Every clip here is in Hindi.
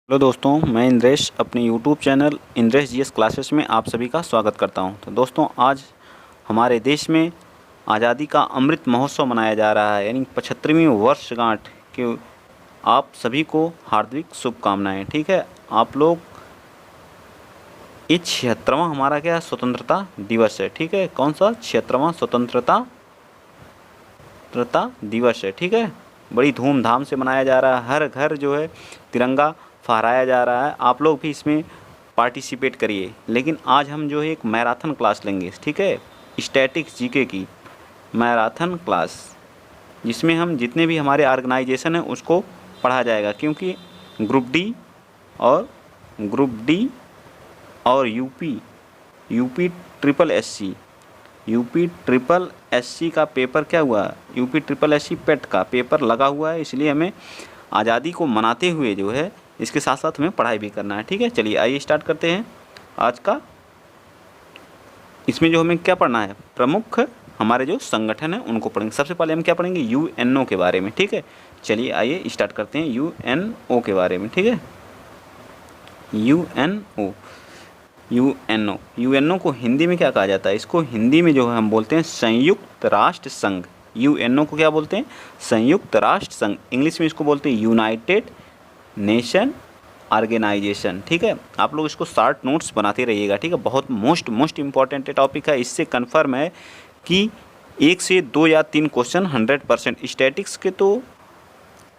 हेलो दोस्तों, मैं इंद्रेश अपने YouTube channel Indresh GS classes में आप सभी का स्वागत करता हूं। तो दोस्तों, आज हमारे देश में आज़ादी का अमृत महोत्सव मनाया जा रहा है, यानी 75वीं वर्षगांठ के आप सभी को हार्दिक शुभकामनाएं। ठीक है, आप लोग ये 76वां हमारा क्या स्वतंत्रता दिवस है। ठीक है, कौन सा 76वां स्वतंत्रता दिवस है। ठीक है, बड़ी धूमधाम से मनाया जा रहा है। हर घर जो है तिरंगा फहराया जा रहा है। आप लोग भी इसमें पार्टिसिपेट करिए। लेकिन आज हम जो है एक मैराथन क्लास लेंगे। ठीक है, स्टैटिक्स जीके की मैराथन क्लास, जिसमें हम जितने भी हमारे ऑर्गेनाइजेशन हैं उसको पढ़ा जाएगा, क्योंकि ग्रुप डी और यूपी ट्रिपल एससी का पेपर क्या हुआ, यूपी ट्रिपल एससी पेट का पेपर लगा हुआ है। इसलिए हमें आज़ादी को मनाते हुए जो है इसके साथ साथ हमें पढ़ाई भी करना है। ठीक है, चलिए आइए स्टार्ट करते हैं आज का। इसमें जो हमें क्या पढ़ना है, प्रमुख हमारे जो संगठन है उनको पढ़ेंगे। सबसे पहले हम क्या पढ़ेंगे, यूएनओ के बारे में। ठीक है, चलिए आइए स्टार्ट करते हैं यूएनओ के बारे में। ठीक है, यूएनओ को हिंदी में क्या कहा जाता है, इसको हिंदी में जो है हम बोलते हैं संयुक्त राष्ट्र संघ। यूएनओ को क्या बोलते हैं, संयुक्त राष्ट्र संघ। इंग्लिश में इसको बोलते हैं यूनाइटेड नेशन ऑर्गेनाइजेशन। ठीक है, आप लोग इसको शॉर्ट नोट्स बनाते रहिएगा। ठीक है, बहुत मोस्ट इंपॉर्टेंट टॉपिक है। इससे कन्फर्म है कि 1 से 2 या 3 क्वेश्चन 100%। स्टैटिक्स के तो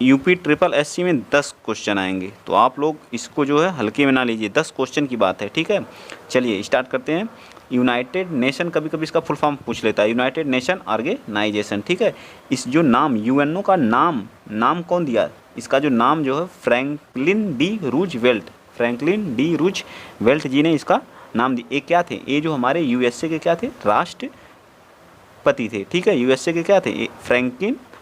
यूपी ट्रिपल एससी में 10 क्वेश्चन आएंगे, तो आप लोग इसको जो है हल्के में ना लीजिए। 10 क्वेश्चन की बात है। ठीक है, चलिए स्टार्ट करते हैं। यूनाइटेड नेशन, कभी कभी इसका फुल फॉर्म पूछ लेता है, यूनाइटेड नेशन ऑर्गेनाइजेशन। ठीक है, इस जो नाम यूएनओ का नाम कौन दिया, इसका जो नाम जो है फ्रैंकलिन डी रूजवेल्ट जी ने इसका नाम दिया। ये क्या थे, ये जो हमारे यूएसए के क्या थे, राष्ट्रपति थे। ठीक है, यूएसए के क्या थे,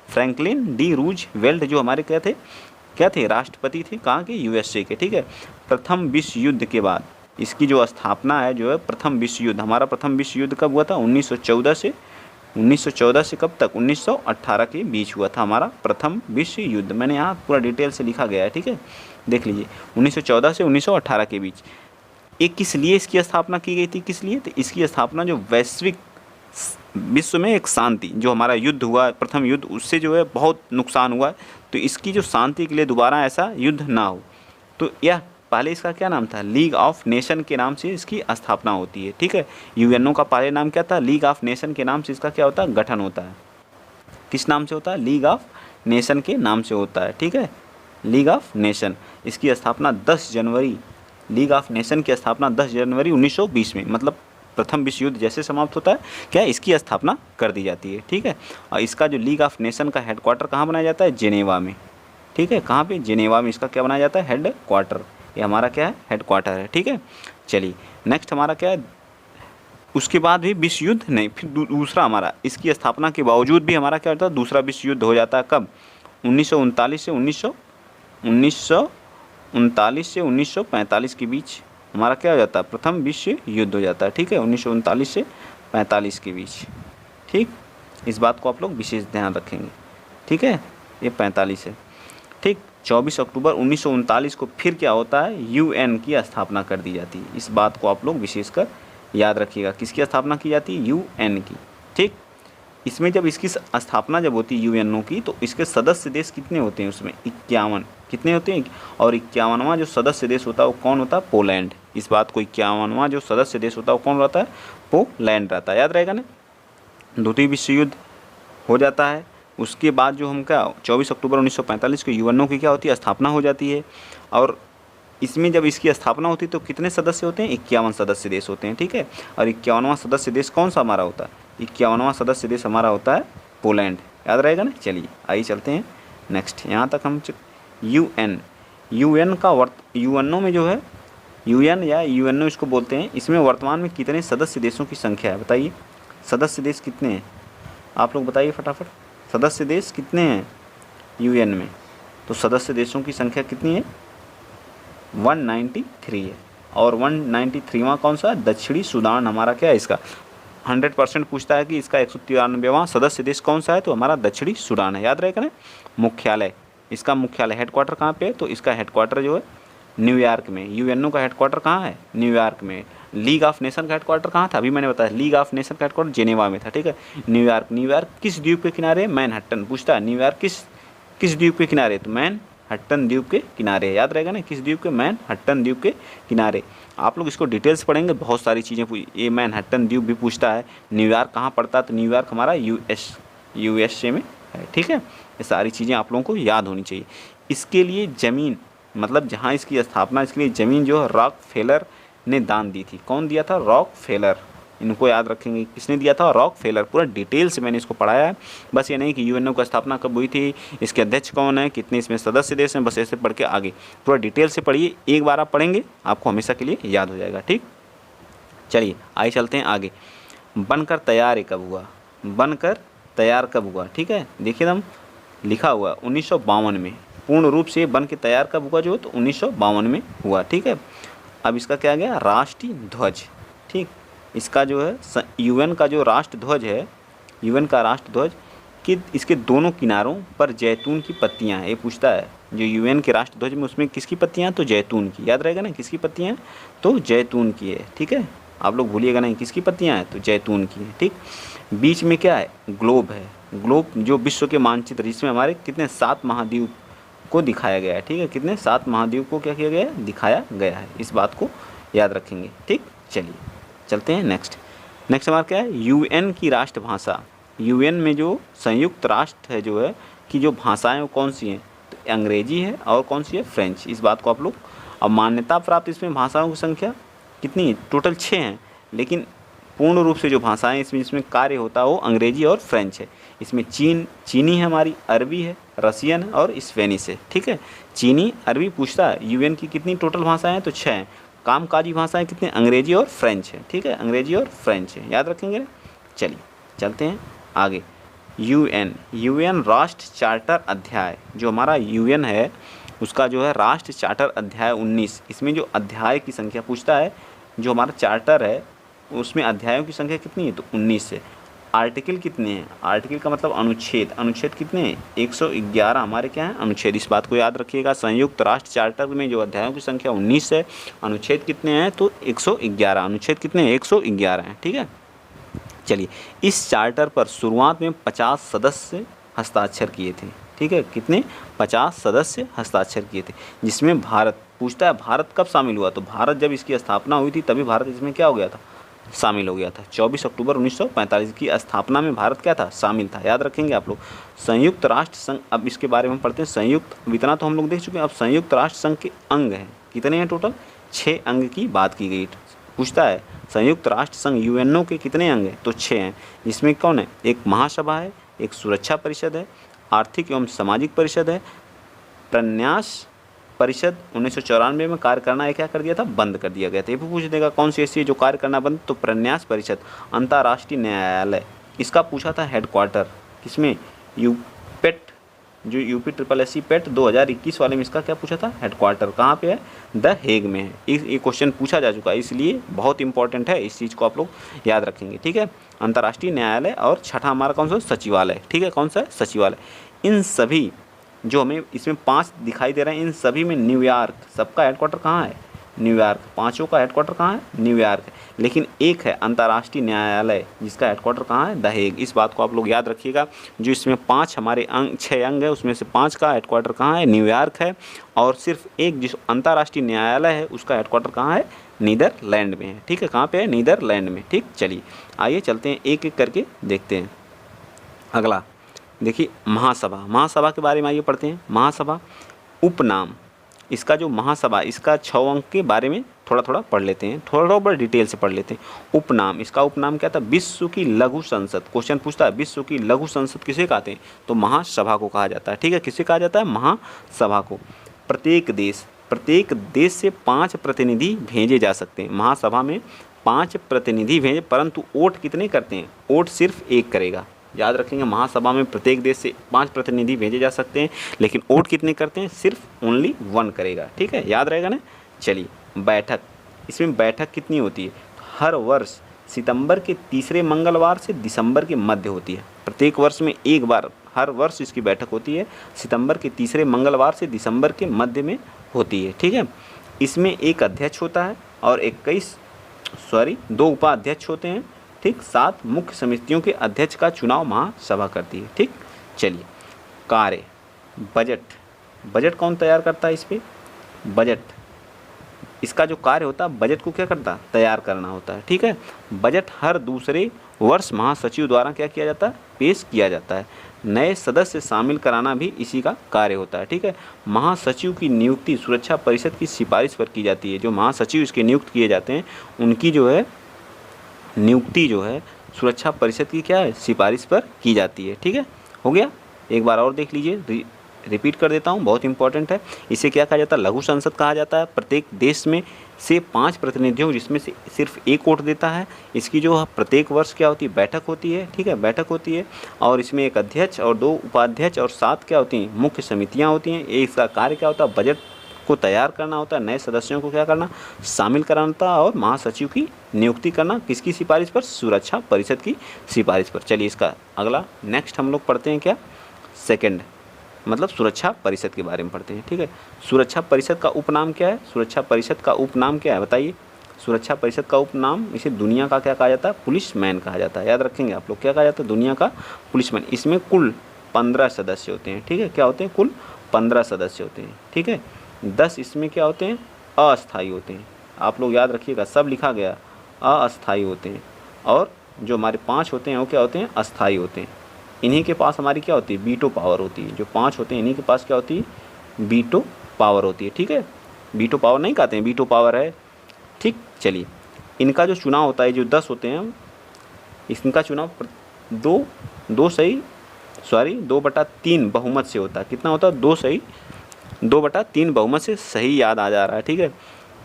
फ्रैंकलिन डी रूजवेल्ट जो हमारे क्या थे राष्ट्रपति थे, कहाँ के, यूएसए के। ठीक है, प्रथम विश्व युद्ध के बाद इसकी जो स्थापना है जो है, प्रथम विश्व युद्ध, हमारा प्रथम विश्व युद्ध कब हुआ था, 1914 से कब तक, 1918 के बीच हुआ था हमारा प्रथम विश्व युद्ध। मैंने यहाँ पूरा डिटेल से लिखा गया है। ठीक है, देख लीजिए, 1914 से 1918 के बीच। एक किस लिए इसकी स्थापना की गई थी, किस लिए, तो इसकी स्थापना जो वैश्विक विश्व में एक शांति, जो हमारा युद्ध हुआ प्रथम युद्ध, उससे जो है बहुत नुकसान हुआ, तो इसकी जो शांति के लिए दोबारा ऐसा युद्ध ना हो, तो यह पहले इसका क्या नाम था, लीग ऑफ नेशन के नाम से इसकी स्थापना होती है। ठीक है, यूएनओ का पहले नाम क्या था, लीग ऑफ नेशन के नाम से इसका क्या होता है, गठन होता है। किस नाम से होता है, लीग ऑफ नेशन के नाम से होता है। ठीक है, लीग ऑफ नेशन, इसकी स्थापना 10 जनवरी, लीग ऑफ नेशन की स्थापना 10 जनवरी 1920 में, मतलब प्रथम विश्व युद्ध जैसे समाप्त होता है क्या, इसकी स्थापना कर दी जाती है। ठीक है, और इसका जो लीग ऑफ नेशन का हेडक्वार्टर कहाँ बनाया जाता है, जेनेवा में। ठीक है, कहाँ पे, जेनेवा में इसका क्या बनाया जाता है, हेडक्वार्टर। ये हमारा क्या है, हेडक्वार्टर है। ठीक है, चलिए नेक्स्ट हमारा क्या है, उसके बाद भी विश्व युद्ध नहीं, फिर दूसरा हमारा, इसकी स्थापना के बावजूद भी हमारा क्या होता है, दूसरा विश्व युद्ध हो जाता है कब, 1939 से 1945 के बीच हमारा क्या हो जाता है, प्रथम विश्व युद्ध हो जाता है। ठीक है, 1939 से 45 के बीच। ठीक, इस बात को आप लोग विशेष ध्यान रखेंगे। ठीक है, ये 45 है। ठीक, 24 अक्टूबर 1939 को फिर क्या होता है, यूएन की स्थापना कर दी जाती है। इस बात को आप लोग विशेषकर याद रखिएगा, किसकी स्थापना की जाती है, यूएन की। ठीक, इसमें जब इसकी स्थापना जब होती है यूएनओ की, तो इसके सदस्य देश कितने होते हैं, उसमें 51 कितने होते हैं, और 51वां जो सदस्य देश होता है वो कौन होता है, पोलैंड। इस बात को 51वां जो सदस्य देश होता है वो कौन रहता है, पोलैंड रहता है, याद रहेगा ना। द्वितीय विश्व युद्ध हो जाता है, उसके बाद जो हम क्या 24 अक्टूबर 1945 को यूएनओ की क्या होती है, स्थापना हो जाती है। और इसमें जब इसकी स्थापना होती है तो कितने सदस्य होते हैं, 51 सदस्य देश होते हैं। ठीक है, और 51वां सदस्य देश कौन सा हमारा होता है, 51वां सदस्य देश हमारा होता है पोलैंड, याद रहेगा ना। चलिए आइए चलते हैं नेक्स्ट, यहाँ तक हम यूएन का यूएनओ में जो है, यूएन या यूएनओ इसको बोलते हैं, इसमें वर्तमान में कितने सदस्य देशों की संख्या है, बताइए सदस्य देश कितने हैं, आप लोग बताइए फटाफट, सदस्य देश कितने हैं यूएन में, तो सदस्य देशों की संख्या कितनी है, 193 है। और 193वां कौन सा, दक्षिणी सूडान हमारा क्या है, इसका 100% पूछता है कि इसका 193वां सदस्य देश कौन सा है, तो हमारा दक्षिणी सूडान है, याद रहेगा ना। मुख्यालय, इसका मुख्यालय हेडक्वार्टर कहाँ पे है, तो इसका हेडक्वार्टर जो है न्यूयॉर्क में। यूएनओ का हेडक्वार्टर कहाँ है? न्यूयॉर्क में। लीग ऑफ नेशन का हेडक्वार्टर कहाँ था? अभी मैंने बताया लीग ऑफ नेशन का हेडक्वार्टर जेनेवा में था, ठीक है। न्यूयॉर्क। न्यूयॉर्क किस द्वीप के किनारे? मैनहट्टन। पूछता है न्यूयॉर्क किस द्वीप के किनारे? तो मैनहट्टन द्वीप के किनारे। याद रहेगा ना, किस द्वीप के? मैनहट्टन द्वीप के किनारे। आप लोग इसको डिटेल्स पढ़ेंगे, बहुत सारी चीज़ें ये मैनहट्टन द्वीप भी पूछता है। न्यूयॉर्क कहाँ पड़ता है? तो न्यूयॉर्क हमारा यूएसए में है, ठीक है। ये सारी चीज़ें आप लोगों को याद होनी चाहिए। इसके लिए ज़मीन, मतलब जहाँ इसकी स्थापना, इसके लिए ज़मीन जो है रॉकफेलर ने दान दी थी। कौन दिया था? रॉकफेलर। इनको याद रखेंगे, किसने दिया था? रॉकफेलर। पूरा डिटेल से मैंने इसको पढ़ाया है। बस ये नहीं कि यूएनओ की स्थापना कब हुई थी, इसके अध्यक्ष कौन है, कितने इसमें सदस्य देश हैं, बस ऐसे पढ़ के आगे पूरा डिटेल से पढ़िए। एक बार आप पढ़ेंगे आपको हमेशा के लिए याद हो जाएगा, ठीक। चलिए आइए चलते हैं आगे। बनकर तैयार कब हुआ? बनकर तैयार कब हुआ? ठीक है, देखिए एकदम लिखा हुआ 1952 में। पूर्ण रूप से बन के तैयार कब हुआ? जो तो 1952 में हुआ, ठीक है। अब इसका क्या गया? राष्ट्रीय ध्वज, ठीक। इसका जो है यूएन का जो राष्ट्र ध्वज है, यूएन का राष्ट्र ध्वज कि इसके दोनों किनारों पर जैतून की पत्तियां हैं। ये पूछता है जो यूएन के राष्ट्र ध्वज में, उसमें किसकी पत्तियां हैं? तो जैतून की। याद रहेगा ना, किसकी पत्तियां हैं? तो जैतून की है, ठीक है। आप लोग भूलिएगा नहीं, किसकी पत्तियां हैं? तो जैतून की है, ठीक। बीच में क्या है? ग्लोब है। ग्लोब जो विश्व के मानचित्र, जिसमें हमारे कितने 7 महाद्वीप को दिखाया गया है, ठीक है। कितने? 7 महाद्वीप को क्या किया गया है? दिखाया गया है। इस बात को याद रखेंगे, ठीक। चलिए चलते हैं नेक्स्ट हमारा क्या है? यूएन की राष्ट्रभाषा। यूएन में जो संयुक्त राष्ट्र है जो है कि जो भाषाएं वो कौन सी हैं? तो अंग्रेजी है और कौन सी है? फ्रेंच। इस बात को आप लोग, अब मान्यता प्राप्त इसमें भाषाओं की संख्या कितनी है? टोटल 6 हैं, लेकिन पूर्ण रूप से जो भाषाएं इसमें कार्य होता है वो अंग्रेजी और फ्रेंच है। इसमें चीनी है हमारी, अरबी है, रसियन है और स्पेनिश है, ठीक है। चीनी अरबी पूछता है यूएन की कितनी टोटल भाषाएं हैं? तो 6 हैं। कामकाजी भाषाएं कितनी? अंग्रेजी और फ्रेंच है, ठीक है। अंग्रेजी और फ्रेंच है, याद रखेंगे। चलिए चलते हैं आगे। यूएन राष्ट्र चार्टर अध्याय, जो हमारा यूएन है उसका जो है राष्ट्र चार्टर अध्याय 19। इसमें जो अध्याय की संख्या पूछता है, जो हमारा चार्टर है उसमें अध्यायों की संख्या कितनी है? तो 19 है। आर्टिकल कितने हैं? आर्टिकल का मतलब अनुच्छेद कितने हैं? 111 हमारे क्या हैं? अनुच्छेद। इस बात को याद रखिएगा। संयुक्त राष्ट्र चार्टर में जो अध्यायों की संख्या 19 है, अनुच्छेद कितने हैं? तो 111। अनुच्छेद कितने हैं? 111 हैं, ठीक है। चलिए, इस चार्टर पर शुरुआत में 50 सदस्य हस्ताक्षर किए थे, ठीक है। कितने? 50 सदस्य हस्ताक्षर किए थे, जिसमें भारत पूछता है भारत कब शामिल हुआ? तो भारत जब इसकी स्थापना हुई थी तभी भारत इसमें क्या हो गया था? शामिल हो गया था। 24 अक्टूबर 1945 की स्थापना में भारत क्या था? शामिल था। याद रखेंगे आप लोग। संयुक्त राष्ट्र संघ, अब इसके बारे में हम पढ़ते हैं। संयुक्त, इतना तो हम लोग देख चुके हैं। अब संयुक्त राष्ट्र संघ के अंग हैं, कितने हैं टोटल? 6 अंग की बात की गई। पूछता है संयुक्त राष्ट्र संघ यूएनओ के कितने अंग हैं? तो 6 हैं। जिसमें कौन है? एक महासभा है, एक सुरक्षा परिषद है, आर्थिक एवं सामाजिक परिषद है, प्रन्यास परिषद 1994 में कार्य करना क्या कर दिया था? बंद कर दिया गया था। ये भी पूछ देगा कौन सी ऐसी है जो कार्य करना बंद? तो प्रन्यास परिषद। अंतर्राष्ट्रीय न्यायालय, इसका पूछा था हेडक्वार्टर किसमें? यूपेट, जो यूपी SSC पेट 2021 वाले में इसका क्या पूछा था? हेडक्वार्टर कहाँ पे है? द हेग में है। ये क्वेश्चन पूछा जा चुका है, इसलिए बहुत इंपॉर्टेंट है। इस चीज़ को आप लोग याद रखेंगे, ठीक है। अंतर्राष्ट्रीय न्यायालय और छठा हमारा कौन सा? सचिवालय, ठीक है। कौन सा है? सचिवालय। इन सभी जो हमें इसमें 5 दिखाई दे रहे हैं, इन सभी में न्यूयॉर्क, सबका हेडक्वार्टर कहाँ है? न्यूयॉर्क। 5 का हेडक्वार्टर कहाँ है? न्यूयॉर्क। लेकिन एक है अंतर्राष्ट्रीय न्यायालय, जिसका हेडक्वार्टर कहाँ है? The Hague. इस बात को आप लोग याद रखिएगा। जो इसमें 5 हमारे 6 अंग है, उसमें से 5 का हेडक्वार्टर कहाँ है? न्यूयॉर्क है। और सिर्फ एक जिस अंतर्राष्ट्रीय न्यायालय है उसका हेडक्वार्टर कहाँ है? नीदरलैंड में है, ठीक है। कहाँ पे है? नीदरलैंड में, ठीक। चलिए आइए चलते हैं, एक एक करके देखते हैं। अगला देखिए, महासभा के बारे में आइए पढ़ते हैं। महासभा उपनाम, इसका जो महासभा, इसका 6 अंक के बारे में थोड़ा पढ़ लेते हैं, थोड़ा बड़ा डिटेल से पढ़ लेते हैं। उपनाम, इसका उपनाम क्या था? विश्व की लघु संसद। क्वेश्चन पूछता है विश्व की लघु संसद किसे कहते हैं? तो महासभा को कहा जाता है, ठीक है। किसे कहा जाता है? महासभा को। प्रत्येक देश से 5 प्रतिनिधि भेजे जा सकते हैं। महासभा में 5 प्रतिनिधि भेजे, परंतु वोट कितने करते हैं? वोट सिर्फ 1 करेगा। याद रखेंगे, महासभा में प्रत्येक देश से 5 प्रतिनिधि भेजे जा सकते हैं, लेकिन वोट कितने करते हैं? सिर्फ ओनली 1 करेगा, ठीक है। याद रहेगा ना। चलिए, बैठक, इसमें बैठक कितनी होती है? हर वर्ष सितंबर के तीसरे मंगलवार से दिसंबर के मध्य होती है। प्रत्येक वर्ष में एक बार, हर वर्ष इसकी बैठक होती है। सितंबर के तीसरे मंगलवार से दिसंबर के मध्य में होती है, ठीक है। इसमें एक अध्यक्ष होता है और 2 उपाध्यक्ष होते हैं। ठीक, 7 मुख्य समितियों के अध्यक्ष का चुनाव महासभा करती है। ठीक, चलिए कार्य बजट कौन तैयार करता है? इस पे बजट, इसका जो कार्य होता है बजट को क्या करता है? तैयार करना होता है। ठीक है, बजट हर दूसरे वर्ष महासचिव द्वारा क्या किया जाता है? पेश किया जाता है। नए सदस्य शामिल कराना भी इसी का कार्य होता है। ठीक है, महासचिव की नियुक्ति सुरक्षा परिषद की सिफारिश पर की जाती है। जो महासचिव इसके नियुक्त किए जाते हैं उनकी जो है नियुक्ति जो है सुरक्षा परिषद की क्या है? सिफारिश पर की जाती है। ठीक है, हो गया। एक बार और देख लीजिए, रिपीट कर देता हूँ, बहुत इंपॉर्टेंट है। इसे क्या कहा जाता है? लघु संसद कहा जाता है। प्रत्येक देश में से 5 प्रतिनिधियों जिसमें से सिर्फ एक वोट देता है। इसकी जो प्रत्येक वर्ष क्या होती है? बैठक होती है। ठीक है, बैठक होती है और इसमें एक अध्यक्ष और 2 उपाध्यक्ष और 7 क्या होती हैं? मुख्य समितियाँ होती हैं। ये इसका कार्य क्या होता है? बजट को तैयार करना होता है, नए सदस्यों को क्या करना? शामिल कराना होता है और महासचिव की नियुक्ति करना किसकी सिफारिश पर? सुरक्षा परिषद की सिफारिश पर। चलिए इसका अगला नेक्स्ट हम लोग पढ़ते हैं क्या? सेकंड, मतलब सुरक्षा परिषद के बारे में पढ़ते हैं। ठीक है, सुरक्षा परिषद का उपनाम क्या है? सुरक्षा परिषद का उपनाम क्या है बताइए? सुरक्षा परिषद का उपनाम, इसे दुनिया का क्या कहा जाता है? पुलिसमैन कहा जाता है। याद रखेंगे आप लोग, क्या कहा जाता है? दुनिया का पुलिसमैन। इसमें कुल 15 सदस्य होते हैं। ठीक है, क्या होते हैं? कुल 15 सदस्य होते हैं। ठीक है, 10 इसमें क्या होते हैं? अस्थायी होते हैं। आप लोग याद रखिएगा, सब लिखा गया, अस्थायी होते हैं। और जो हमारे 5 होते हैं वो क्या होते हैं? अस्थायी होते हैं। इन्हीं के पास हमारी क्या होती है? वीटो पावर होती है। जो 5 होते हैं इन्हीं के पास क्या होती है? वीटो पावर होती है। ठीक है, वीटो पावर नहीं कहते हैं, वीटो पावर है। ठीक, चलिए इनका जो चुनाव होता है, जो 10 होते हैं, इनका चुनाव 2/3 बहुमत से होता है। कितना होता है? 2/3 बहुमत से, सही याद आ जा रहा है। ठीक है,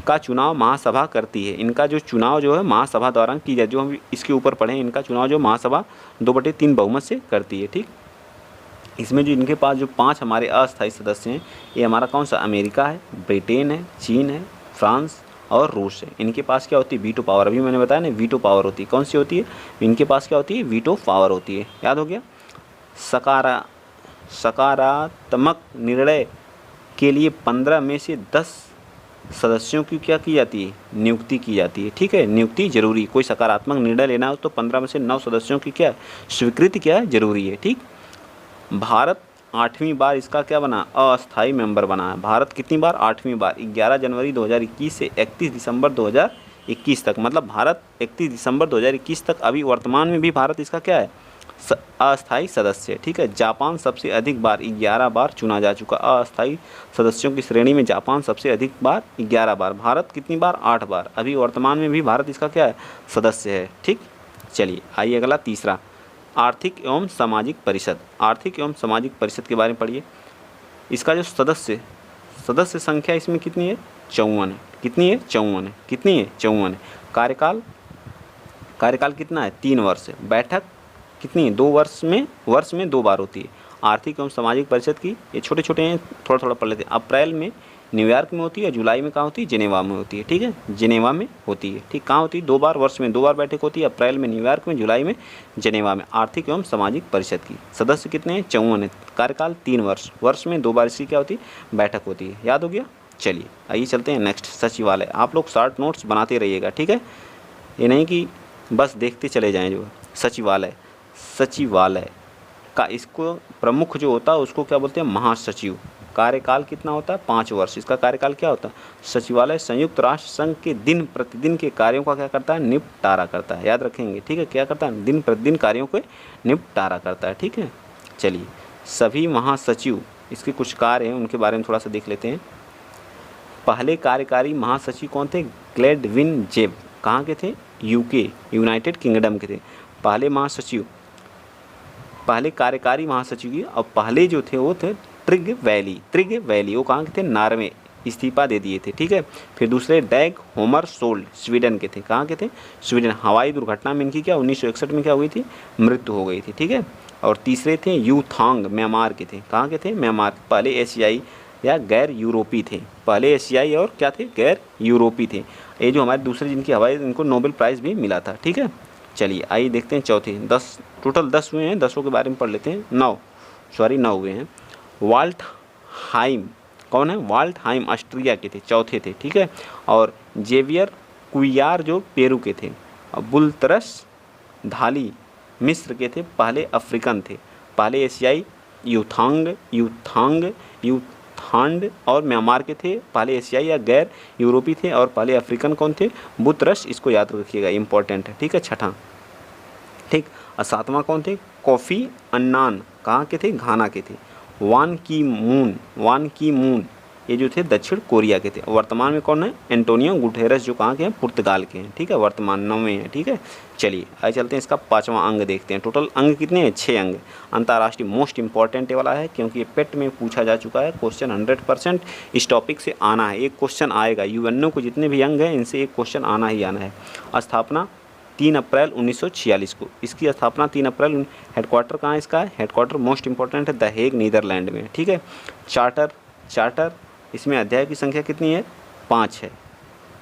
का चुनाव महासभा करती है। इनका जो चुनाव जो है महासभा द्वारा की जाए, जो हम इसके ऊपर पढ़े, इनका चुनाव जो महासभा 2/3 बहुमत से करती है। ठीक, इसमें जो इनके पास जो 5 हमारे अस्थायी सदस्य हैं, ये हमारा कौन सा? अमेरिका है, ब्रिटेन है, चीन है, फ्रांस और रूस है। इनके पास क्या होती है? Veto power. अभी मैंने बताया ना, वीटो पावर होती है। कौन सी होती है? इनके पास क्या होती है? वीटो पावर होती है। याद हो गया। सकारात्मक निर्णय के लिए 15 में से 10 सदस्यों की क्या की जाती है? नियुक्ति की जाती है। ठीक है, नियुक्ति जरूरी। कोई सकारात्मक निर्णय लेना हो तो 15 में से 9 सदस्यों की क्या स्वीकृति क्या है? जरूरी है। ठीक, भारत 8वीं बार इसका क्या बना? अस्थायी मेंबर बना है। भारत कितनी बार? 8वीं बार। 11 जनवरी 2021 से 31 दिसंबर 2021 तक, मतलब भारत 31 दिसंबर 2021 तक, अभी वर्तमान में भी भारत इसका क्या है? अस्थायी सदस्य। ठीक है, जापान सबसे अधिक बार 11 बार चुना जा चुका। अस्थायी सदस्यों की श्रेणी में जापान सबसे अधिक बार 11 बार। भारत कितनी बार? 8 बार। अभी वर्तमान में भी भारत इसका क्या है? सदस्य है। ठीक, चलिए आइए अगला तीसरा, आर्थिक एवं सामाजिक परिषद। आर्थिक एवं सामाजिक परिषद के बारे में पढ़िए। इसका जो सदस्य संख्या इसमें कितनी है? 54 है। कितनी है? 54 है। कितनी है? 54 है। कार्यकाल कितना है? 3 वर्ष है। बैठक कितनी है? 2 वर्ष में 2 बार होती है। आर्थिक एवं सामाजिक परिषद की, ये छोटे छोटे हैं, थोड़ा थोड़ा पढ़ लेते हैं। अप्रैल में न्यूयॉर्क में होती है, जुलाई में कहाँ होती है? जिनेवा में होती है। ठीक है, जिनेवा में होती है। ठीक, कहाँ होती है? 2 बार, वर्ष में 2 बार बैठक होती है। अप्रैल में न्यूयॉर्क में, जुलाई में जिनेवा में। आर्थिक एवं सामाजिक परिषद की सदस्य कितने हैं? 54 है। कार्यकाल 3 वर्ष, वर्ष में 2 बार इसकी क्या होती है? बैठक होती है। याद हो गया। चलिए आइए चलते हैं नेक्स्ट, सचिवालय। आप लोग शॉर्ट नोट्स बनाते रहिएगा। ठीक है, ये नहीं कि बस देखते चले जाएँ। जो सचिवालय का इसको प्रमुख जो होता है उसको क्या बोलते हैं? महासचिव। कार्यकाल कितना होता है? 5 वर्ष। इसका कार्यकाल क्या होता है? सचिवालय संयुक्त राष्ट्र संघ के दिन प्रतिदिन के कार्यों का क्या करता है? निपटारा करता है। याद रखेंगे। ठीक है, क्या करता है? दिन प्रतिदिन कार्यों को निपटारा करता है। ठीक है, चलिए सभी महासचिव, इसके कुछ कार्य हैं उनके बारे में थोड़ा सा देख लेते हैं। पहले कार्यकारी महासचिव कौन थे? ग्लैडविन जेब। कहाँ के थे? यूके, यूनाइटेड किंगडम के थे। पहले कार्यकारी महासचिव की, और पहले जो थे वो थे ट्रिग वैली। वो कहाँ के थे? नॉर्वे। इस्तीफा दे दिए थे। ठीक है, फिर दूसरे डैग होमर सोल्ड, स्वीडन के थे। कहाँ के थे? स्वीडन। हवाई दुर्घटना में इनकी क्या 1961 में क्या हुई थी? मृत्यु हो गई थी। ठीक है, और तीसरे थे यू थांग, म्यांमार के थे। कहाँ के थे? म्यांमार। पहले एशियाई या गैर यूरोपी थे। पहले एशियाई और क्या थे? गैर यूरोपी थे। ये जो हमारे दूसरे जिनकी हवाई, इनको नोबेल प्राइज़ भी मिला था। ठीक है, चलिए आइए देखते हैं चौथे। 10 टोटल 10 हुए हैं, 10 के बारे में पढ़ लेते हैं। 9 हुए हैं। वाल्ट हाइम कौन है? वाल्टहाइम ऑस्ट्रिया के थे, चौथे थे, ठीक है। और जेवियर कुइयार जो पेरू के थे। बुलतरस धाली मिस्र के थे, पहले अफ्रीकन थे। पहले एशियाई यूथांड और म्यांमार के थे, पहले एशियाई या गैर यूरोपी थे। और पहले अफ्रीकन कौन थे? बुतरस, इसको याद रखिएगा, इंपॉर्टेंट है, ठीक है, छठा, ठीक। और सातवां कौन थे? कोफी अन्नान, कहाँ के थे? घाना के थे। वान की मून ये जो थे दक्षिण कोरिया के थे। वर्तमान में कौन है? एंटोनियो गुटेरेस, जो कहाँ के हैं? पुर्तगाल के हैं, ठीक है, वर्तमान 9वें हैं, ठीक है। चलिए आगे चलते हैं, इसका 5वां अंग देखते हैं। टोटल अंग कितने हैं? 6 अंग। अंतर्राष्ट्रीय मोस्ट इंपॉर्टेंट वाला है, क्योंकि ये पेट में पूछा जा चुका है, क्वेश्चन 100% इस टॉपिक से आना है, एक क्वेश्चन आएगा। यूएनओ को जितने भी अंग हैं इनसे एक क्वेश्चन आना ही आना है। स्थापना 3 अप्रैल 1946 को, इसकी स्थापना 3 अप्रैल। हेडक्वार्टर कहाँ है इसका? हेडक्वार्टर मोस्ट इंपॉर्टेंट है द हेग, नीदरलैंड में, ठीक है। चार्टर इसमें अध्याय की संख्या कितनी है? 5 है।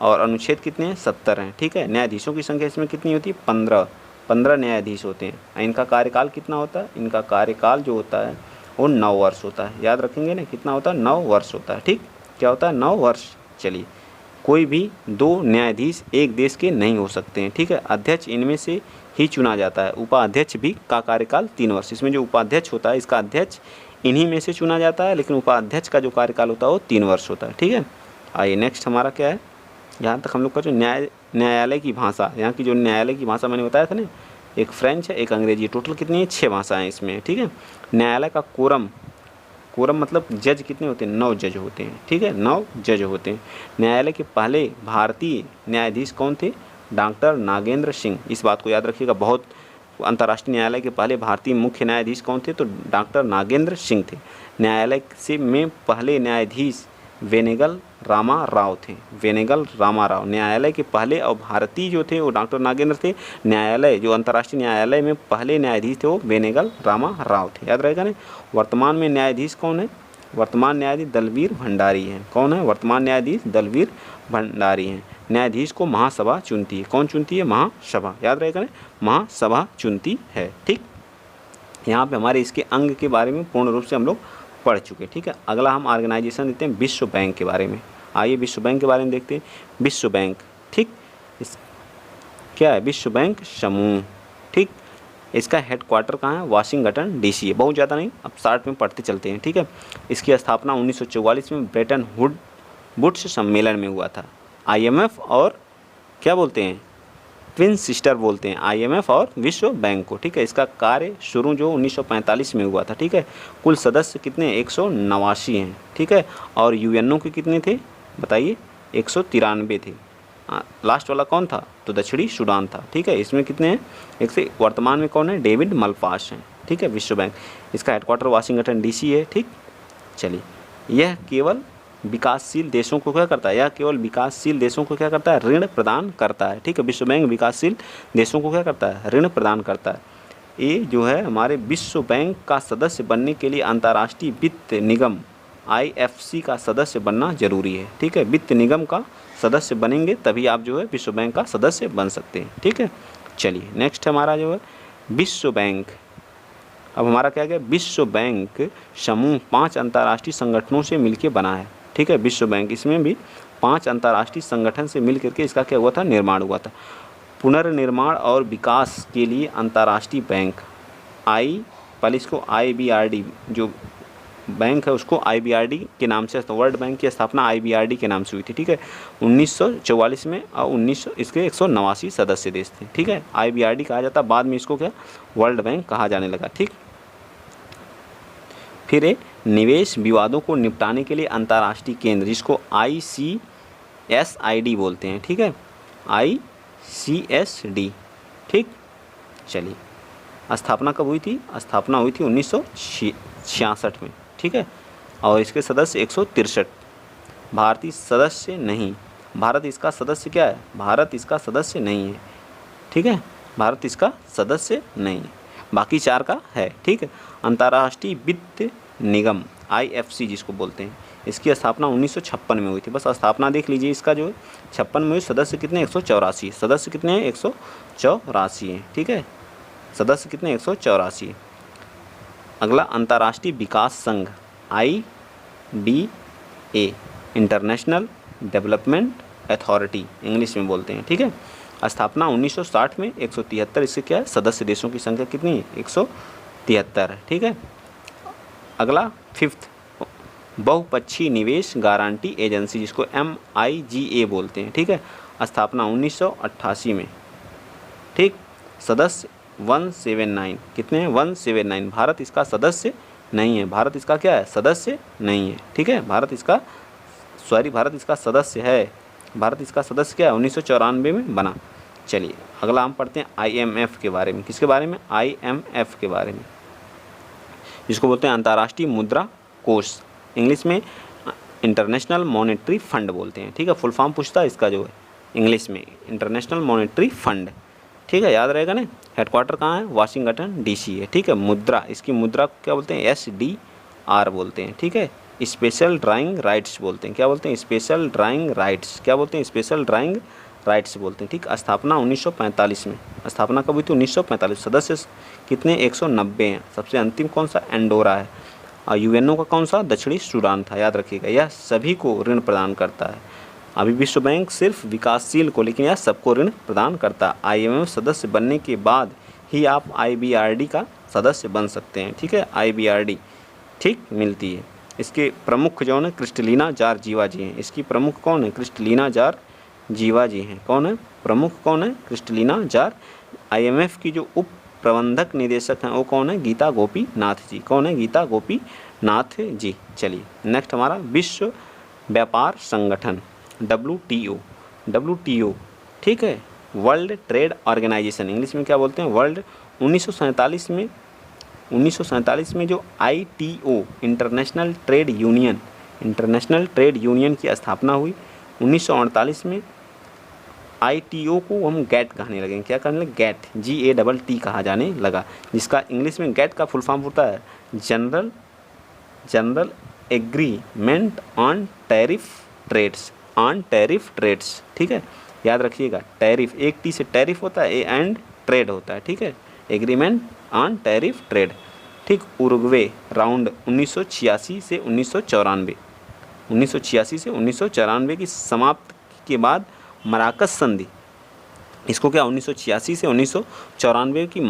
और अनुच्छेद कितने हैं? 70 हैं, ठीक है। न्यायाधीशों की संख्या इसमें कितनी होती है? 15 न्यायाधीश होते हैं। इनका कार्यकाल कितना होता है? इनका कार्यकाल जो होता है वो 9 वर्ष होता है। याद रखेंगे ना, कितना होता है? 9 वर्ष होता है, ठीक। क्या होता है? 9 वर्ष। चलिए, कोई भी 2 न्यायाधीश एक देश के नहीं हो सकते हैं, ठीक है। अध्यक्ष इनमें से ही चुना जाता है। उपाध्यक्ष भी का कार्यकाल 3 वर्ष। इसमें जो उपाध्यक्ष होता है इसका अध्यक्ष इन्हीं में से चुना जाता है, लेकिन उपाध्यक्ष का जो कार्यकाल होता है वो 3 वर्ष होता है, ठीक है। आइए नेक्स्ट हमारा क्या है? यहाँ तक हम लोग का जो न्यायालय की भाषा, यहाँ की जो न्यायालय की भाषा मैंने बताया था ना, एक फ्रेंच है, एक अंग्रेजी, टोटल कितनी है? 6 भाषाएँ इसमें, ठीक है। न्यायालय का कोरम मतलब जज कितने होते हैं? 9 जज होते हैं, ठीक है, 9 जज होते हैं। न्यायालय के पहले भारतीय न्यायाधीश कौन थे? डॉक्टर नागेंद्र सिंह, इस बात को याद रखिएगा। बहुत अंतर्राष्ट्रीय न्यायालय के पहले भारतीय मुख्य न्यायाधीश कौन थे? तो डॉक्टर नागेंद्र सिंह थे। न्यायालय से में पहले न्यायाधीश वेनेगल रामा राव थे। वेनेगल रामा राव न्यायालय के पहले, और भारतीय जो थे वो डॉक्टर नागेंद्र थे। न्यायालय जो अंतर्राष्ट्रीय न्यायालय में पहले न्यायाधीश थे वो वेनेगल रामा राव थे, याद रहेगा ना। वर्तमान में न्यायाधीश कौन है? वर्तमान न्यायाधीश दलवीर भंडारी हैं। कौन है वर्तमान न्यायाधीश? दलवीर भंडारी हैं। न्यायाधीश को महासभा चुनती है। कौन चुनती है? महासभा, याद रहेगा ना, महासभा चुनती है, ठीक। यहाँ पे हमारे इसके अंग के बारे में पूर्ण रूप से हम लोग पढ़ चुके, ठीक है। अगला हम ऑर्गेनाइजेशन देखते हैं विश्व बैंक के बारे में। आइए विश्व बैंक के बारे में देखते हैं। विश्व बैंक, ठीक, इस क्या है? विश्व बैंक समूह, ठीक। इसका हेडक्वार्टर कहाँ है? वाशिंगटन डीसी है। बहुत ज़्यादा नहीं, अब 60 में पढ़ते चलते हैं, ठीक है। इसकी स्थापना 1944 में ब्रेटन वुड्स सम्मेलन में हुआ था। IMF और क्या बोलते हैं? ट्विन सिस्टर बोलते हैं, IMF और विश्व बैंक को, ठीक है। इसका कार्य शुरू जो 1945 में हुआ था, ठीक है। कुल सदस्य कितने? 189 हैं, ठीक है। और UNO के कितने थे बताइए? 193 थे। लास्ट वाला कौन था? तो दक्षिणी सूडान था, ठीक है। इसमें कितने हैं? एक से वर्तमान में कौन है? डेविड मलपास हैं, ठीक है। विश्व बैंक, इसका हेडक्वार्टर वाशिंगटन DC है, ठीक। चलिए, यह केवल विकासशील देशों को क्या करता है? यह केवल विकासशील देशों को क्या करता है? ऋण प्रदान करता है, ठीक है। विश्व बैंक विकासशील देशों को क्या करता है? ऋण प्रदान करता है। ये जो है हमारे विश्व बैंक का सदस्य बनने के लिए अंतर्राष्ट्रीय वित्त निगम IFC का सदस्य बनना जरूरी है, ठीक है। वित्त निगम का सदस्य बनेंगे तभी आप जो है विश्व बैंक का सदस्य बन सकते हैं, ठीक है। चलिए नेक्स्ट हमारा जो है विश्व बैंक। अब हमारा क्या गया? विश्व बैंक समूह 5 अंतर्राष्ट्रीय संगठनों से मिलकर बना है, ठीक है। विश्व बैंक, इसमें भी 5 अंतर्राष्ट्रीय संगठन से मिल करके इसका क्या हुआ था? निर्माण हुआ था। पुनर्निर्माण और विकास के लिए अंतर्राष्ट्रीय बैंक पहले इसको IBRD जो बैंक है उसको IBRD के नाम से, वर्ल्ड बैंक की स्थापना IBRD के नाम से हुई थी, ठीक है, 1944 में। और इसके 189 सदस्य देश थे, ठीक है। IBRD कहा जाता, बाद में इसको क्या वर्ल्ड बैंक कहा जाने लगा, ठीक। फिर निवेश विवादों को निपटाने के लिए अंतर्राष्ट्रीय केंद्र, जिसको ICSID बोलते हैं, ठीक है, ICSD, ठीक। चलिए, स्थापना कब हुई थी? स्थापना हुई थी 1966 में, ठीक है। और इसके सदस्य 163। भारतीय सदस्य नहीं, भारत इसका सदस्य क्या है? भारत इसका सदस्य नहीं है, ठीक है, भारत इसका सदस्य नहीं है, बाकी 4 का है, ठीक है। अंतर्राष्ट्रीय वित्त निगम IFC जिसको बोलते हैं, इसकी स्थापना 1956 में हुई थी। बस स्थापना देख लीजिए, इसका जो 56 में हुई। सदस्य कितने? 184। सदस्य कितने हैं? 184 हैं, ठीक है। सदस्य कितने? 184। अगला अंतर्राष्ट्रीय विकास संघ ए इंटरनेशनल डेवलपमेंट अथॉरिटी इंग्लिश में बोलते हैं, ठीक है। स्थापना 1960 में 173, इससे क्या है सदस्य देशों की संख्या कितनी है 173 है, ठीक है। अगला 5th बहुपक्षीय निवेश गारंटी एजेंसी जिसको MIGA बोलते हैं, ठीक है। स्थापना 1988 में, ठीक। सदस्य 179, कितने हैं 179। भारत इसका सदस्य नहीं है, भारत इसका क्या है सदस्य नहीं है, ठीक है। भारत इसका सदस्य है, भारत इसका सदस्य क्या है 1994 में बना। चलिए अगला हम पढ़ते हैं IMF के बारे में। किसके बारे में IMF के बारे में, जिसको बोलते हैं अंतर्राष्ट्रीय मुद्रा कोष, इंग्लिश में इंटरनेशनल मॉनेटरी फंड बोलते हैं, ठीक है। फुल फॉर्म पूछता है इसका जो है इंग्लिश में इंटरनेशनल मॉनेटरी फंड, ठीक है, याद रहेगा ना। हेडक्वार्टर कहाँ है वाशिंगटन DC है, ठीक है। मुद्रा, इसकी मुद्रा क्या बोलते हैं SDR बोलते हैं, ठीक है। स्पेशल ड्राइंग राइट्स बोलते हैं, क्या बोलते हैं स्पेशल ड्राइंग राइट्स, क्या बोलते हैं स्पेशल ड्राइंग राइट्स बोलते हैं, ठीक। स्थापना 1945 में, स्थापना कब हुई थी 1945। सदस्य कितने 190 हैं। सबसे अंतिम कौन सा एंडोरा है, और UNO का कौन सा दक्षिणी सूडान था, याद रखिएगा। यह सभी को ऋण प्रदान करता है। अभी विश्व बैंक सिर्फ विकासशील को, लेकिन यह सबको ऋण प्रदान करता है। IMF सदस्य बनने के बाद ही आप IBRD का सदस्य बन सकते हैं, ठीक है। IBRD ठीक मिलती है। इसके प्रमुख जो है क्रिस्टलिना जॉर्जिवा जी हैं। इसकी प्रमुख कौन है क्रिस्टलिना जॉर्जिवा जी हैं। कौन है प्रमुख, कौन है क्रिस्टलिना IMF की जो उप प्रबंधक निदेशक हैं वो कौन है गीता गोपीनाथ जी। कौन है गीता गोपीनाथ जी। चलिए नेक्स्ट हमारा विश्व व्यापार संगठन WTO, ठीक है। वर्ल्ड ट्रेड ऑर्गेनाइजेशन इंग्लिश में क्या बोलते हैं वर्ल्ड। 1947 में जो ITO इंटरनेशनल ट्रेड यूनियन की स्थापना हुई। 1948 में ITO को हम गैट कहने लगे। क्या कहने लगे गैट, GATT कहा जाने लगा, जिसका इंग्लिश में गैट का फुल फॉर्म होता है general agreement on tariff trades, ठीक है। याद रखिएगा टैरिफ, एक T से टैरिफ होता है, A एंड ट्रेड होता है, ठीक है। एग्रीमेंट ऑन टैरिफ ट्रेड, ठीक। उरुग्वे राउंड 1986 से 1994 की समाप्ति के बाद मराकस संधि, इसको क्या 1986 से 1994 की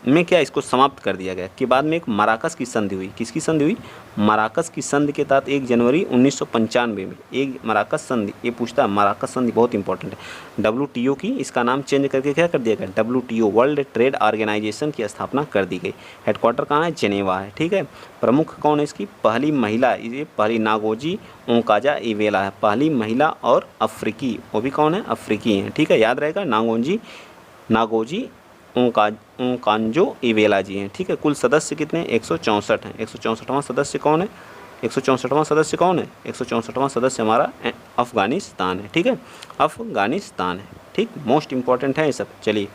में क्या इसको समाप्त कर दिया गया। के बाद में एक मराकस की संधि हुई। किसकी संधि हुई मराकस की संधि के तहत 1 जनवरी 1995 में एक मराकस संधि, ये पूछता है मराकस संधि बहुत इंपॉर्टेंट है। WTO की इसका नाम चेंज करके क्या कर दिया गया WTO वर्ल्ड ट्रेड ऑर्गेनाइजेशन की स्थापना कर दी गई। हेडक्वार्टर कहाँ है जेनेवा है, ठीक है। प्रमुख कौन है इसकी पहली महिला, ये पहली नागोजी ओंकाजा-इवेला है, पहली महिला और अफ्रीकी, वो भी कौन है अफ्रीकी हैं, ठीक है। याद रहेगा नागोजी ओंकांजो-इवेला जी हैं, ठीक है। कुल सदस्य कितने 164 हैं। 164वां सदस्य कौन है 164वां सदस्य कौन है 164वां सदस्य हमारा अफ़गानिस्तान है, ठीक है। अफ़गानिस्तान है, ठीक। मोस्ट इम्पॉर्टेंट है ये सब। चलिए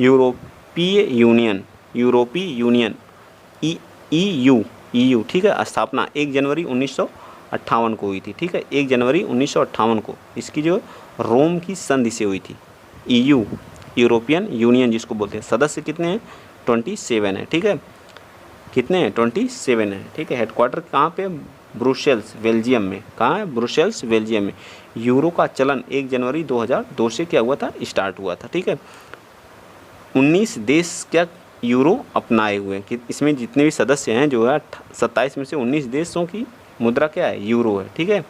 यूरोपीय यूनियन EU, ठीक है। स्थापना 1 जनवरी 1958 को हुई थी, ठीक है। 1 जनवरी 1958 को इसकी जो रोम की संधि से हुई थी। EU यूरोपियन यूनियन जिसको बोलते हैं। सदस्य कितने हैं 27 है, ठीक है। कितने हैं 27 है, ठीक है। हेडक्वार्टर कहाँ पे ब्रुसेल्स बेल्जियम में। कहाँ है ब्रुसेल्स बेल्जियम में। यूरो का चलन 1 जनवरी 2002 से क्या हुआ था स्टार्ट हुआ था, ठीक है। 19 देश क्या यूरो अपनाए हुए हैं कि इसमें जितने भी सदस्य हैं जो है 27 में से 19 देशों की मुद्रा क्या है यूरो है, ठीक है।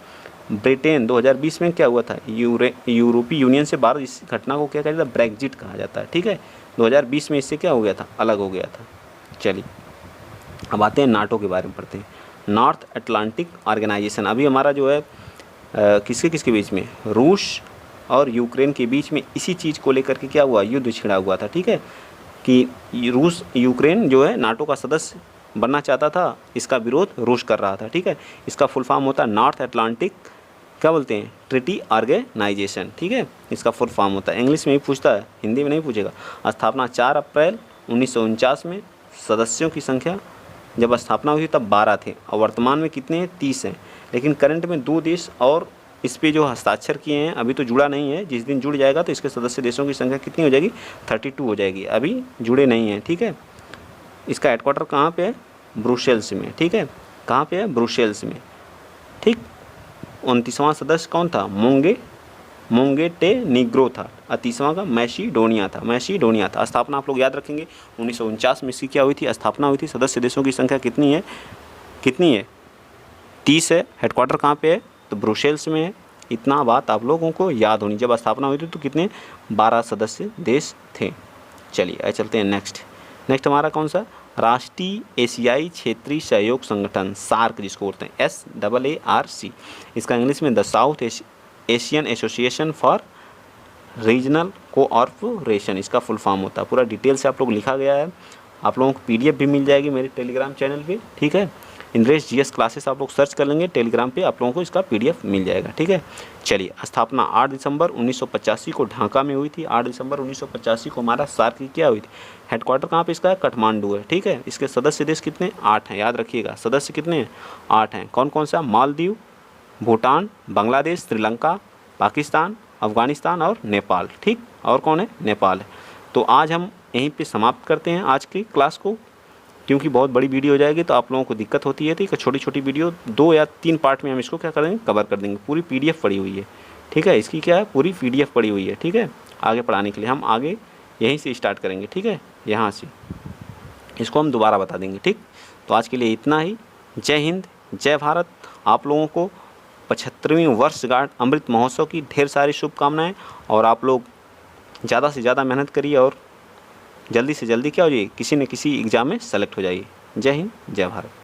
ब्रिटेन 2020 में क्या हुआ था यूरोपीय यूनियन से बाहर, इस घटना को क्या कहा जाता है ब्रेग्जिट कहा जाता है, ठीक है। 2020 में इससे क्या हो गया था अलग हो गया था। चलिए अब आते हैं नाटो के बारे में पढ़ते हैं। नॉर्थ अटलांटिक ऑर्गेनाइजेशन अभी हमारा जो है किसके बीच में रूस और यूक्रेन के बीच में इसी चीज़ को लेकर के क्या हुआ युद्ध छिड़ा हुआ था, ठीक है। कि यूक्रेन जो है नाटो का सदस्य बनना चाहता था, इसका विरोध रूस कर रहा था, ठीक है। इसका फुल फॉर्म होता है नॉर्थ अटलांटिक क्या बोलते हैं ट्रीटी ऑर्गेनाइजेशन, ठीक है। इसका फुल फॉर्म होता है। इंग्लिश में ही पूछता है, हिंदी में नहीं पूछेगा। स्थापना 4 अप्रैल 1949 में। सदस्यों की संख्या जब स्थापना हुई तब 12 थे और वर्तमान में कितने हैं 30 हैं। लेकिन करंट में 2 देश और इस पे जो हस्ताक्षर किए हैं अभी तो जुड़ा नहीं है। जिस दिन जुड़ जाएगा तो इसके सदस्य देशों की संख्या कितनी हो जाएगी 32 हो जाएगी। अभी जुड़े नहीं हैं, ठीक है। इसका हेडक्वार्टर कहाँ पे है ब्रुसेल्स में, ठीक है। कहाँ पे है ब्रुसेल्स में, ठीक। 29वां सदस्य कौन था? मोंटेनेग्रो था। 30वां का मैसिडोनिया था। स्थापना आप लोग याद रखेंगे 1949 में इसकी क्या हुई थी? स्थापना हुई थी। सदस्य देशों की संख्या कितनी है? 30 है। हेडक्वार्टर कहाँ पे है? तो ब्रुसेल्स में है। इतना बात आप लोगों को याद होनी। जब स्थापना हुई थी तो कितने? 12 सदस्य देश थे। चलिए आगे चलते हैं नेक्स्ट हमारा कौन सा? राष्ट्रीय एशियाई क्षेत्रीय सहयोग संगठन, सार्क जिसको बोलते हैं, SAARC। इसका इंग्लिश में the south Asian association for regional cooperation इसका फुल फॉर्म होता है। पूरा डिटेल से आप लोग लिखा गया है। आप लोगों को PDF भी मिल जाएगी मेरे टेलीग्राम चैनल पे, ठीक है। इंद्रेश GS क्लासेस आप लोग सर्च कर लेंगे टेलीग्राम पे, आप लोगों को इसका PDF मिल जाएगा, ठीक है। चलिए, स्थापना 8 दिसंबर 1985 को ढाका में हुई थी। 8 दिसंबर 1985 को हमारा सार्क की क्या हुई थी? हेडक्वार्टर कहाँ पे इसका है? काठमांडू है, ठीक है। इसके सदस्य देश कितने? 8 हैं, याद रखिएगा। सदस्य कितने हैं? 8 हैं। कौन कौन सा? मालदीव, भूटान, बांग्लादेश, श्रीलंका, पाकिस्तान, अफगानिस्तान और नेपाल, ठीक। और कौन है? नेपाल है। तो आज हम यहीं पे समाप्त करते हैं आज की क्लास को, क्योंकि बहुत बड़ी वीडियो हो जाएगी तो आप लोगों को दिक्कत होती है। तो एक छोटी वीडियो 2 या 3 पार्ट में हम इसको क्या करेंगे? कवर कर देंगे। पूरी PDF पड़ी हुई है, ठीक है। इसकी क्या है? पूरी PDF पड़ी हुई है, ठीक है। आगे पढ़ाने के लिए हम आगे यहीं से स्टार्ट करेंगे, ठीक है। यहाँ से इसको हम दोबारा बता देंगे, ठीक। तो आज के लिए इतना ही। जय हिंद, जय भारत। आप लोगों को 75वीं वर्षगांठ अमृत महोत्सव की ढेर सारी शुभकामनाएं। और आप लोग ज़्यादा से ज़्यादा मेहनत करिए और जल्दी से जल्दी क्या हो जाइए? किसी न किसी एग्ज़ाम में सेलेक्ट हो जाइए। जय हिंद, जय भारत।